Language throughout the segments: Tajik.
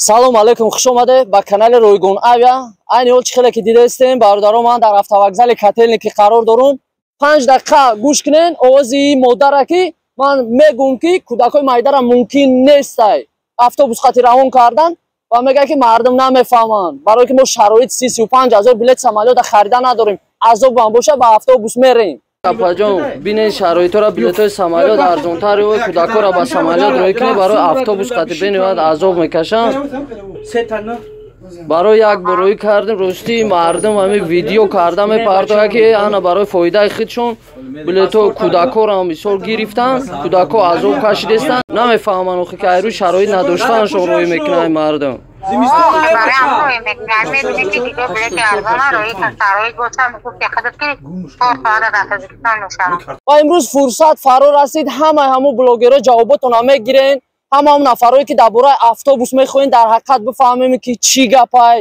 салом алейкум, хуш омадед ба канали Ройгон Авиа. Айни ҳол чӣ хеле ки дида истем, бародаро, ман дар автовокзали Котельники қарор дорам. 5 дақиқа гӯш кунен овози модара ки ман мегӯм ки кӯдакои майдара мумкин нестай автобус хати равон кардан ва мега ки мардум намефаҳманд, барое ки мо шароит 30-35 ҳазор билети самолёта харида надорем. Азобам боша ба автобус мерем. Апаҷон, бинен шароитора билетои самолёт арзонтари ва кӯдакора ба самолёт роҳӣ кунед, барои автобус хати бинавад азоб мекашанд. барои як бор роҳӣ кардем, рости мардум ҳамин видео карда мепартояд ки ана барои фоидаи худшон билетои кӯдакора мисол гирифтанд, кӯдако азоб кашидестанд, намефаҳманд охи ки айрӯ шароит надоштанашон роҳӣ мекунад мардум. ва имрӯз фурсат фаро расид, ҳамаи ҳамун блогерҳо ҷавоботона мегирен, ҳамаи нафарое ки дар бораи автобус мехоҳем дар ҳақиқат бифаҳмем ки чӣ гапай,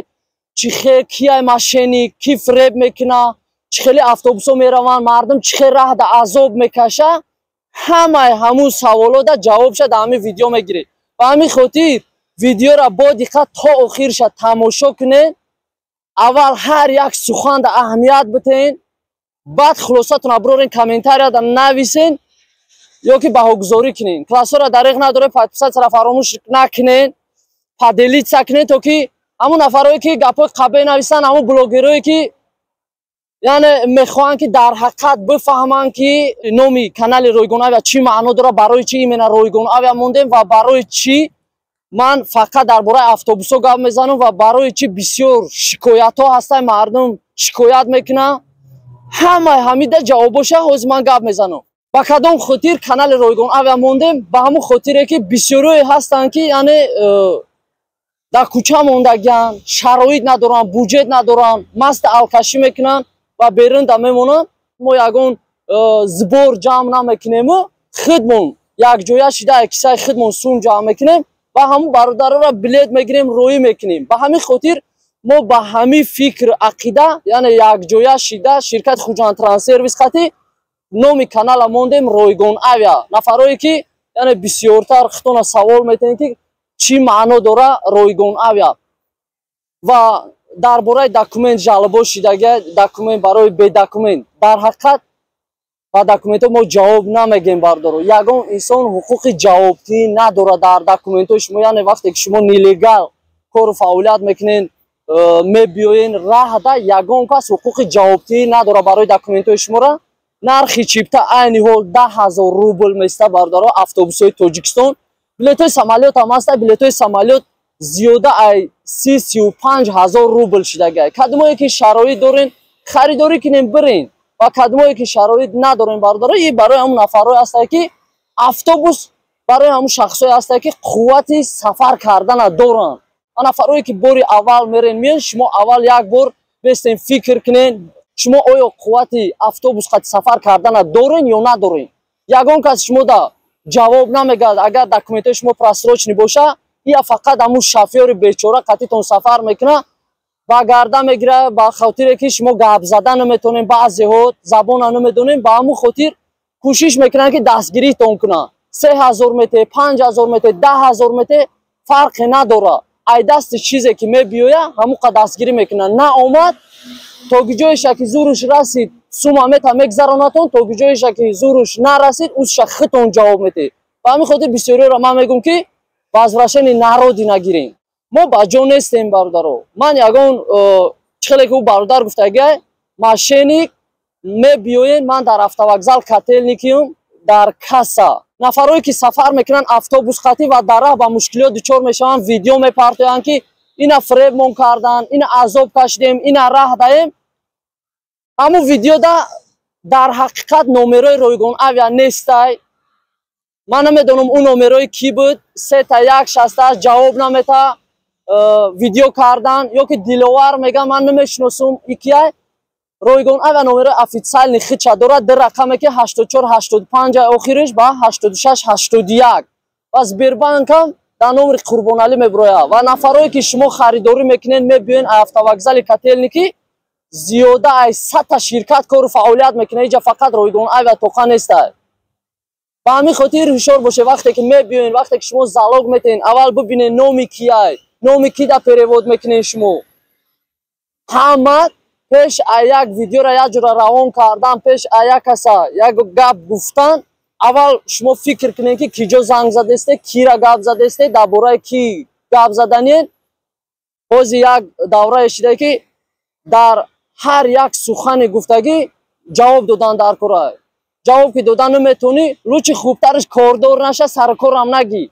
чӣ хел кияй мошенник, ки фреб мекуна, чӣ хели автобусҳо мераванд, мардум чӣ хел раҳ да азоб мекаша, ҳамаи ҳамун саволота ҷавобша дар ҳамин видео мегиред. ба ҳамин хотир видеора бо диққат то охирша тамошо кунед. аввал ҳар як сухан да аҳамият битен, баъд хулосатона бирорен комментарияда нависен ё ки баҳогузорӣ кунен. классҳоро дариқ надоре подписатсияро фаромӯш накунен, поделитса кунен, то ки ҳамун нафарое ки гапҳои қабеҳ нависанд, ҳамун блогерое ки яъне мехоҳанд ки дар ҳақиқат бифаҳманд ки номи канали Ройгон Авиа чӣ маъно дорад, барои чӣ имена Ройгон Авиа мондем ва барои чӣ ман фақат дар бораи автобусҳо гап мезанам ва барои чӣ бисёр шикоятҳо ҳастанд, мардум шикоят мекунанд. ҳамаи ҳамида ҷавобоша ҳозир ман гап мезанам. ба кадом хотир канали Ройгон Авиа мондем? ба ҳамун хотире ки бисёрое ҳастанд ки яъне дар кӯча мондагиянд, шароит надоранд, буҷет надоранд, масти алкашӣ мекунанд ва берунда мемонанд. мо ягон збор ҷамъ намекунему, худмон якҷоя шида кисаи худмон сум ҷамъ мекунем ва ҳамун бародароро билет мегирем, роҳӣ мекунем. ба ҳамин хотир мо ба ҳамин фикр ақида, яъне якҷоя шида ширкати Хуҷандтранссервис хати номи канала мондем Ройгон Авиа. нафарое ки яъне бисёртар хитона савол метавонед ки чӣ маъно дора Ройгон Авиа ва дар бораи документ жалбо шидагия, документ барои бедокумент. дар ҳақиқат ба документҳо мо ҷавоб намегем бардоро. ягон инсон ҳуқуқи ҷавобдиҳӣ надорад дар документҳои шумо. яъне вақте ки шумо нелегал кору фаъолият мекунед, мебиёен раҳда, ягон кас ҳуқуқи ҷавобдиҳӣ надорад барои документҳои шумора. нархи чипта айни ҳол 10 000 рубл места бардаро автобусҳои Тоҷикистон. билетои самолёт ҳам аста, билетои самолёт зиёда ай 30-35 ҳазор рубл шидагай. кадмое ки шароит дорен харидорӣ кунем бирен ва кадмое ки шароит надорен бардаро. ин барои ҳамун нафарҳое аста ки автобус, барои ҳамун шахсое аста ки қуввати сафар кардана доранд. ва нафарое ки бори аввал мерен миён, шумо аввал як бор бестен фикр кунен, шумо оё қуввати автобус хати сафар кардана дорен ё надорен. ягон кас шумода ҷавоб намегӯяд. агар документҳои шумо просрочни боша, ия фақат ҳамун шофёри бечора қатитон сафар мекуна, ба гарда мегира, ба хотире ки шумо гап зада наметонем, баъзеҳо забона намедонем, ба ҳамун хотир кӯшиш мекунанд ки дастгиритон кунанд. 3000 мете, 5000 мете, 10 000 мете фарқе надорад. ай дасти чизе ки мебиёя ҳамуқа дастгирӣ мекунанд. на омад то ҷоеша ки зуруш расид сума мета мегзаронатон, то ҷоеша ки зуруш нарасид узша хитон ҷавоб метед. ба ҳамин хотир бисёриёро ман мегӯм ки возвращени народи нагирем. мо ба ҷо нестем бародаро. ман ягон чӣ хеле ки ӯ бародар гуфтагиай мошенник мебиёен. ман дар автовокзал Котельникиум дар касса. нафарое ки сафар мекунанд автобус хати ва дар раҳ ба мушкилот дучор мешаванд, видео мепартоянд ки ина фребмон кардан, ина азоб кашидем, ина раҳ даем. ҳамун видеода дар ҳақиқат номерои Ройгон Авиа нестай. ман намедонам ӯ номерои ки буд. 3168 ҷавоб намета видео кардан ё ки диловар меган ман намешиносам икияй. Ройгон Авиа номерои официални худша дорад. ди рақаме ки 8485 охириш ба 8681 ва Сбербанкам дар номери Қурбоналӣ мебирояд. ва нафарое ки шумо харидорӣ мекунед мебиёен автовокзали Котельники, зиёда ай 100 ширкат кору фаъолият мекунад. иҷа фақат Ройгон Авиа тоқа нестай. ба ҳамин хотир ҳушёр бошед. вақте ки мебиёен, вақте ки шумо залог метаҳед, аввал бибинед номи кияй, номи ки да перевод мекунед шумо. Ҳама пеш як видеора як ҷура равон кардан, пеш як каса як гап гуфтан, аввал шумо фикр кунед ки киҷо занг задестед, кира гап задестед, дар бораи ки гап заданед. ҳозир як даврае шида ки дар ҳар як сухани гуфтагӣ ҷавоб додан дар кора. ҷавоб ки додан наметавонӣ, лучи хубтараш кордор наша, саркорам нагӣ.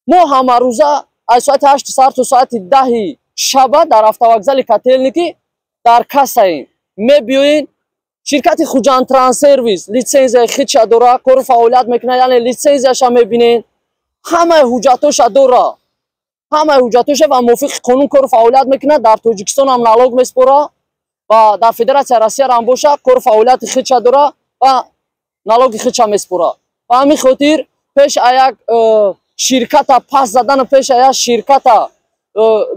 мо ҳамарӯза аз соати 8 сар то соати 10 шаба дар автовокзали Котельники дар касаем. мебиёен ширкати Хуҷандтранссервис литсензияи худша дора, кору фаъолият мекунад, яъне литсензияша мебинен, ҳамаи ҳуҷҷатоша дора. ҳамаи ҳуҷҷатоша ва мувофиқи қонун кору фаъолият мекунад. Дар Тоҷикистон ҳам налог меспора ва дар Федератсияи Россия ҳам боша, кору фаъолияти худша дора ва налоги худша меспора. Ба ҳамин хотир пеш як ширката пас задан, пеш як ширката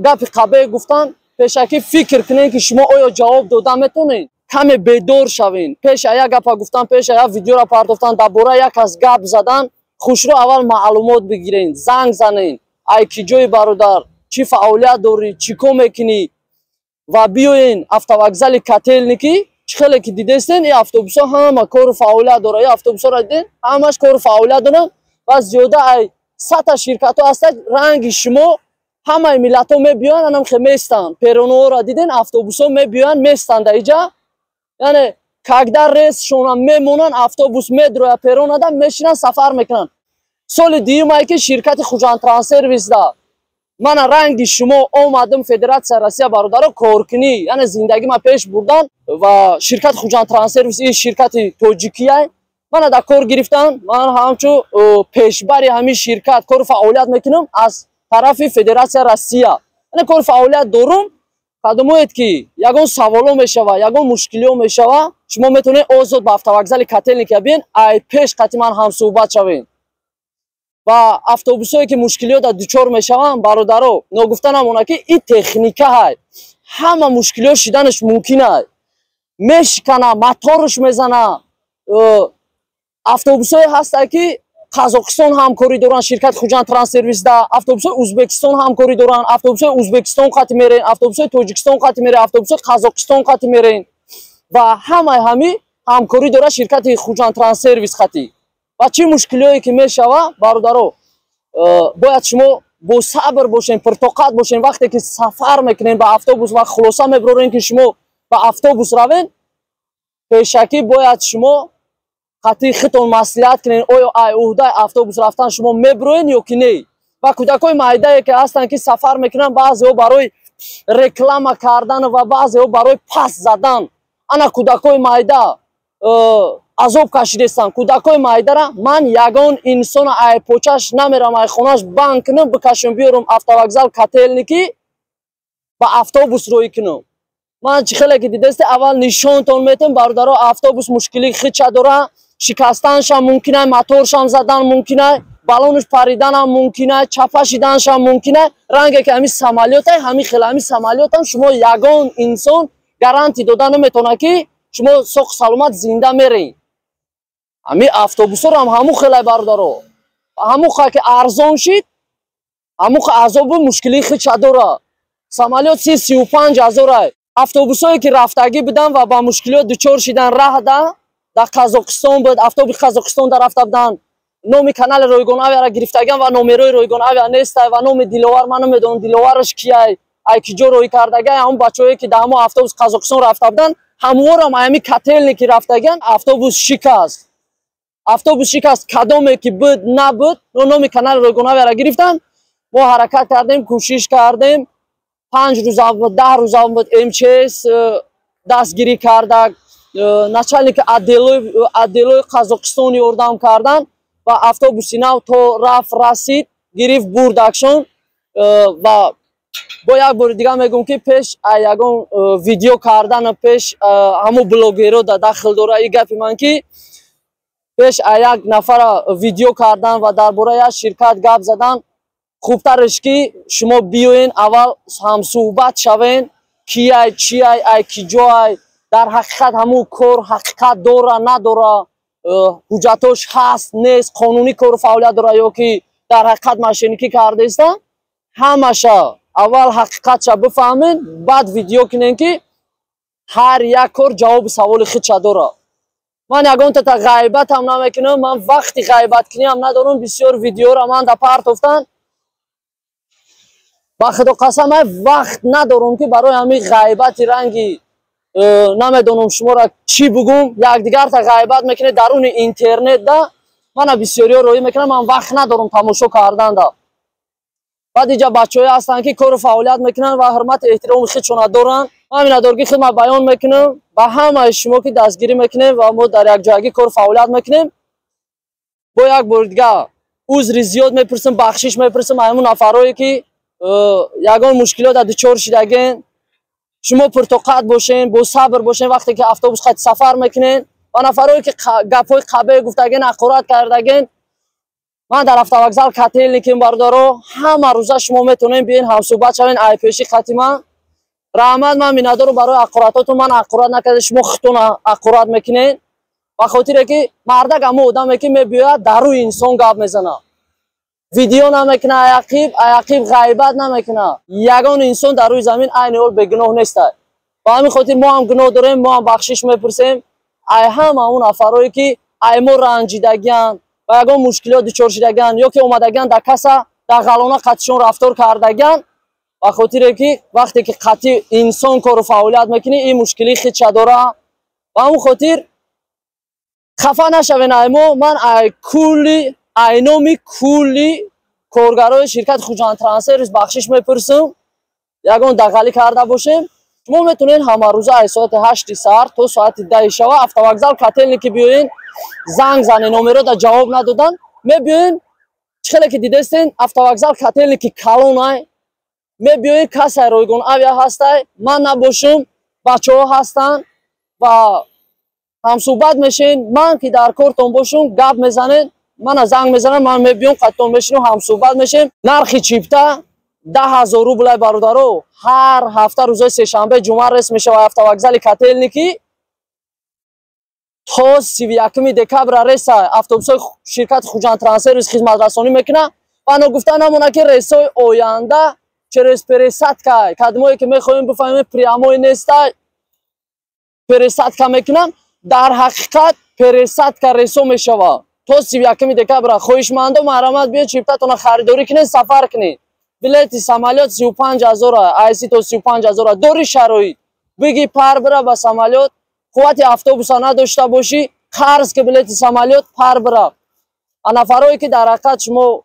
гапи қабеҳ гуфтан, пешаки фикр кунед ки шумо оё ҷавоб додан метавонед. каме бедор шавен. пеш як гапа гуфтан, пеш як видеора партофтан, дар бораи як кас гап задан, хушро аввал маълумот бигирен, занг занен, ай ки ҷои бародар, чӣ фаъолият дорӣ, чӣ кор мекунӣ ва биёен автовокзали Котельники. чӣ хеле ки дидестен, ин автобусҳо ҳама кору фаъолият дорад. ин автобусҳоро диден, ҳамаш кору фаъолият доранд ва зиёда ай 100 ширкатҳо ҳастанд. ранги шумо ҳамаи миллатҳо мебиёянд, анам хе местанд. перронҳоро диден, автобусҳо мебиёянд, местанд дар иҷа. яъне кагда рейсшона мемонанд, автобус медрояд перронада, мешинанд, сафар мекунанд. соли дуюмае ки ширкати Хуҷандтранссервисда мана ранги шумо омадам Федератсияи Россия бародаро коркунӣ, яъне зиндагима пеш бурдан ва ширкати Хуҷандтранссервис ин ширкати тоҷикияй мана дар кор гирифтан. ман ҳамчун пешбари ҳамин ширкат кору фаъолият мекунам аз тарафи Федератсияи Россия. яъне кору фаъолият дорум. қадамоед ки ягон саволо мешава, ягон мушкилиҳо мешава, шумо метавонед озод ба автовокзали Котельники биен, ай пеш қати ман ҳамсӯҳбат шавен. ва автобусҳое ки мушкилиёта дучор мешаванд, бародаро ногуфта намонад ки ин техника ҳай, ҳама мушкилиҳо шиданаш мумкин ай. мешикана, моторш мезана. автобусҳое ҳастанд ки Қазоқистон ҳамкорӣ доранд, ширкати Хуҷандтранссервисда, автобусҳои Ӯзбекистон ҳамкорӣ доранд, автобусҳои Ӯзбекистон қати мерен, автобусҳои Тоҷикистон қати мерен, автобусҳои Қазоқистон қати мерен ва ҳамаи ҳамин ҳамкорӣ дорад ширкати Хуҷандтранссервис қати. ва чӣ мушкилиҳое ки мешава, бародаро бояд шумо босабр бошен, пуртоқат бошен. вақте ки сафар мекунем ба автобус ва хулоса мебарорем ки шумо ба автобус равен, пешакӣ бояд шумо қати хитон маслиҳат кунед, оё ай уҳдаи автобус рафтан шумо мебироед ё ки не. ва кӯдакои майдае ки ҳастанд ки сафар мекунанд, баъзеҳо барои реклама кардан ва баъзеҳо барои пас задан, ана кӯдакои майда азоб кашидестанд. кӯдакои майдара ман ягон инсона ай почаш намерам, ай хонаш банд кунам, бикашам биёрам автовокзал Котельники ба автобус роҳӣ кунам. ман чӣ хеле ки дидесте, аввал нишонтон метам, бародаро автобус мушкили худша дора, шикастанашам мумкин ай, моторшам задан мумкин ай, балонаш париданам мумкин ай, чапашиданашам мумкин ай. ранге ки ҳамин самолётай, ҳамин хеле ҳамин самолётам шумо ягон инсон гарантӣ дода наметавонад ки шумо соқ саломат зинда мерен. ҳамин автобусҳоро ҳамун хеле бародаро, ҳамун хеле ки арзон шид, ҳамун хеле азобу мушкили худша дора. самолёт 35 000 ай. автобусҳое ки рафтагӣ буданд ва ба мушкилиҳо дучор шидан, раҳда дар Қазоқистон буд, автобуси Қазоқистон дар рафта буданд, номи канали Ройгон Авиаро гирифтагиам ва номерои Ройгон Авиа нестай ва номи Диловар ман намедонам Диловараш кияй, ай ки ҷо роҳӣ кардагиай, ҳамун бачаҳое ки дар ҳамон автобус Қазоқистон рафта буданд, ҳамворам ҳамин Котельники рафтагианд. автобус шикаст. автобус шикаст, кадоме ки буд набуд, номи канали Ройгон Авиаро гирифтанд. мо ҳаракат кардем, кӯшиш кардем, 5 рӯз 10 рӯз буд МЧС дастгирӣ кардак, начальники отделои Қазоқистон ёрдам кардан ва автобуси нав то рафт расид, гирифт бурдакшон. ва бо як бори дига мегӯям ки пеш ягон видео кардан, пеш ҳамун блогеро дахл дора ин гапи ман ки пеш як нафара видео кардан ва дар бораи як ширкат гап задан. хубтараш ки шумо биёен аввал ҳамсӯҳбат шавен, кияй, чияй, ай ки ҷоай, дар ҳақиқат ҳамун кор ҳақиқат дора, надора, ҳуҷҷатош ҳаст, нест, қонунӣ кору фаъолият дора ё ки дар ҳақиқат мошенникӣ кардаистанд. ҳамаша аввал ҳақиқатша бифаҳмед, баъд видео кунед ки ҳар як кор ҷавоби саволи худша дорад. ман ягонтата ғайбатам намекунам, ман вақти ғайбаткуниам надорам. бисёр видеоро ман да партофтан. ба худо қасам вақт надорам ки барои ҳамин ғайбати ранги намедонам шуморо чӣ бугум. Якдигарта ғайбат мекунед даруни интернет да. мана бисёриҳо роҳӣ мекунам, ман вақт надорам тамошо карданда. баъд инҷа бачаҳое ҳастанд ки кору фаъолият мекунанд ва ҳурмати эҳтироми худшона доранд. ҳаминадорги худ ман баён мекунам ба ҳамаи шумо ки дастгирӣ мекунем ва мо дар якҷоягӣ кору фаъолият мекунем. бо як бори дигар узри зиёд мепурсем, бахшиш мепурсем ҳамун нафарое ки ягон мушкилота дучор шидаген. шумо пуртоқат бошен, бо сабр бошен вақте ки автобус хати сафар мекунен ва нафарое ки гапҳои қабеҳ гуфтаген, ҳақорат кардаген. ман дар автовокзал котельниким бардоро ҳама рӯза шумо метавонед биёен ҳамсӯҳбат шавен айпеши хати ман. раҳмат, ман миннатдорам барои ақоратотон. ман ақорат накарда шумо худтон ақорат мекунед. ба хотире ки мардак ҳамон одаме ки мебиёяд дар рӯи инсон гап мезанад. видео намекунад, аяқиб ғайбат намекунад. ягон инсон дар рӯи замин айни ҳол бегуноҳ нестад. ба ҳамин хотир мо ҳам гуноҳ дорем, мо ҳам бахшиш мепурсем. ай ҳама он нафарое ки ай мо ранҷидагиянд ва ягон мушкилот дучор шидагиянд ё ки омадагиянд дар каса дар ғалона қатишон рафтор кардагиянд. ба хотире ки вақте ки қати инсон кору фаъолият мекунӣ, ин мушкили худша дора. ба ҳамон хотир хафа нашавен. ай мо ман ай номи кулли коргарои ширкати Хуҷандтранссервис бахшиш мепурсам. ягон дағалӣ карда бошем. шумо метавонед ҳамарӯза аз соати 8 саҳар то соати 10 шава автовокзал котельники биёен, занг зане номерода ҷавоб надодан мебиёен. чхеле ки дидестен автовокзал котельники калонай мебиёен, касай ройгон авиа ҳастай, ман набошам, бачаҳо ҳастанд ва ҳамсӯҳбат мешен. ман ки дар кортон бошам гап мезанед, мана занг мезанам, ман мебиём қаттон мешинам, ҳамсӯҳбат мешем. нархи чипта 10,000 рублай бародаро. ҳар ҳафта рӯзои сешанбе ҷумъа рейс мешавад автовокзали котельники. то 31 декабр рейса автобусои ширкати Хуҷандтранссервис хизматрасонӣ мекунад. вано гуфта намонад ки рейсои оянда через пересадка кадимое ки мехоҳем бифаҳмем прямой нестай, пересадка мекунам. дар ҳақиқат пересадка рейсо мешавад. то 31 декабр хоҳишмандо маҳрамат биёед чиптатона харидорӣ кунед, сафар кунед. билети самолёт 35,000 айси то 35,000 дори шароит. биги пар бира ба самолёт, қуввати автобуса надошта бошӣ, қарз ки билети самолёт пар бира. нафарое ки дар ҳақиқат шумо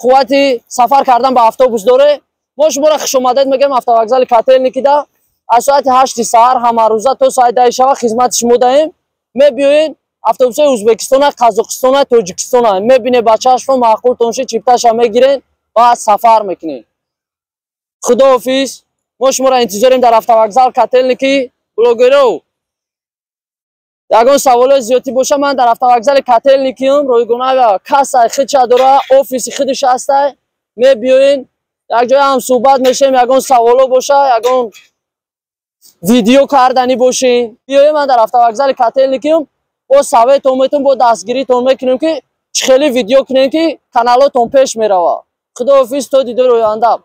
қуввати сафар кардан ба автобус доре, мо шуморо хушомадед мегӯем автовокзали котельникида. аз соати 8 саҳар ҳамарӯза то соати 10 шава хизмати шумо даҳем. мебиёед автобусои Ӯзбекистона, Қазоқистона, Тоҷикистона мебинед, ба чашмо маъқултон шид, чипташа мегиред ва сафар мекунед. худоҳофиз. мо шуморо интизорем дар автовокзал котельники. блогеро ягон саволои зиёдӣ боша, ман дар автовокзали котельникиам. ройгонава касай худша дора, офиси худаш ҳастай. мебиёен якҷоя ҳамсӯҳбат мешем, ягон саволо боша, ягон видео карданӣ бошен, биёед. ман дар автовокзали котельникиам. бо советон метон, бо дастгиритон мекунем ки чӣ хеле видео кунем ки каналотон пеш меравад. худоҳофиз, то дидори оянда.